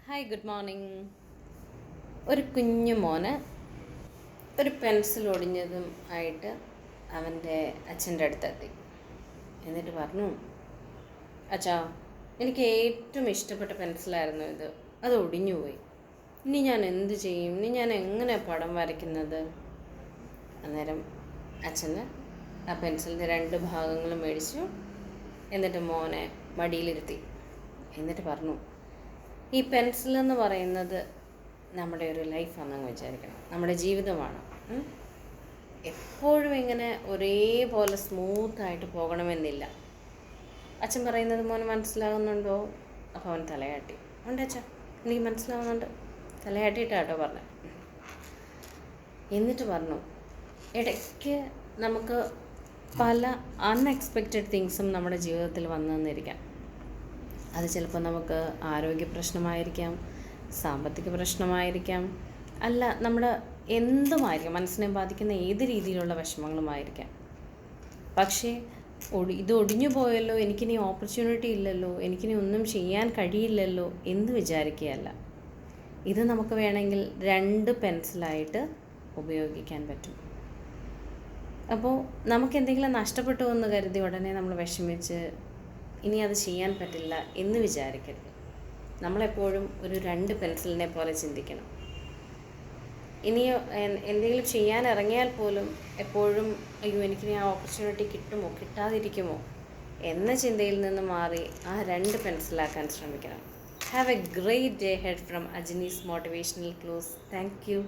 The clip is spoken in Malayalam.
Hi, good morning. ഒരു കുഞ്ഞു മോന് ഒരു പെൻസിൽ ഒടിഞ്ഞതും ആയിട്ട് അവൻ്റെ അച്ഛൻ്റെ അടുത്തെത്തി. എന്നിട്ട് പറഞ്ഞു, അച്ഛാ, എനിക്ക് ഏറ്റവും ഇഷ്ടപ്പെട്ട പെൻസിലായിരുന്നു ഇത്, അത് ഒടിഞ്ഞുപോയി. ഇനി ഞാൻ എന്ത് ചെയ്യും? ഇനി ഞാൻ എങ്ങനെ പടം വരയ്ക്കുന്നത്? അന്നേരം അച്ഛന് ആ പെൻസിലിൻ്റെ രണ്ട് ഭാഗങ്ങളും മേടിച്ചു. എന്നിട്ട് മോനെ മടിയിലിരുത്തി. എന്നിട്ട് പറഞ്ഞു, ഈ പെൻസിലെന്ന് പറയുന്നത് നമ്മുടെ ഒരു ലൈഫാണെന്ന് വിചാരിക്കണം, നമ്മുടെ ജീവിതമാണ്. എപ്പോഴും ഇങ്ങനെ ഒരേപോലെ സ്മൂത്തായിട്ട് പോകണമെന്നില്ല. അച്ഛൻ പറയുന്നത് മോന് മനസ്സിലാകുന്നുണ്ടോ? അപ്പോൾ അവൻ തലയാട്ടി. ഉണ്ട് അച്ഛാ, എനിക്ക് മനസ്സിലാവുന്നുണ്ട്. തലയാട്ടിയിട്ടാട്ടോ പറഞ്ഞത്. എന്നിട്ട് പറഞ്ഞു, ഇടയ്ക്ക് നമുക്ക് പല അൺഎക്സ്പെക്റ്റഡ് തിങ്സും നമ്മുടെ ജീവിതത്തിൽ വന്നു തന്നിരിക്കാം. അത് ചിലപ്പോൾ നമുക്ക് ആരോഗ്യ പ്രശ്നമായിരിക്കാം, സാമ്പത്തിക പ്രശ്നമായിരിക്കാം, അല്ല നമ്മുടെ എന്തുമായിരിക്കാം, മനസ്സിനെ ബാധിക്കുന്ന ഏത് രീതിയിലുള്ള വിഷമങ്ങളുമായിരിക്കാം. പക്ഷേ ഇത് ഒടിഞ്ഞു പോയല്ലോ, എനിക്കിനി ഓപ്പർച്യൂണിറ്റി ഇല്ലല്ലോ, എനിക്കിനി ഒന്നും ചെയ്യാൻ കഴിയില്ലല്ലോ എന്ന് വിചാരിക്കുകയല്ല. ഇത് നമുക്ക് വേണമെങ്കിൽ 2 പെൻസിലായിട്ട് ഉപയോഗിക്കാൻ പറ്റും. അപ്പോൾ നമുക്കെന്തെങ്കിലും നഷ്ടപ്പെട്ടു എന്ന് കരുതി ഉടനെ നമ്മൾ വിഷമിച്ച് ഇനി അത് ചെയ്യാൻ പറ്റില്ല എന്ന് വിചാരിക്കരുത്. നമ്മളെപ്പോഴും ഒരു 2 പെൻസിലിനെ പോലെ ചിന്തിക്കണം. ഇനി എന്തെങ്കിലും ചെയ്യാൻ ഇറങ്ങിയാൽ പോലും എപ്പോഴും അയ്യോ, എനിക്കിനി ആ ഓപ്പർച്യൂണിറ്റി കിട്ടുമോ കിട്ടാതിരിക്കുമോ എന്ന ചിന്തയിൽ നിന്ന് മാറി ആ 2 പെൻസിലാക്കാൻ ശ്രമിക്കണം. Have a great day head from അജിനീസ് മോട്ടിവേഷണൽ ക്ലോസ്. Thank U.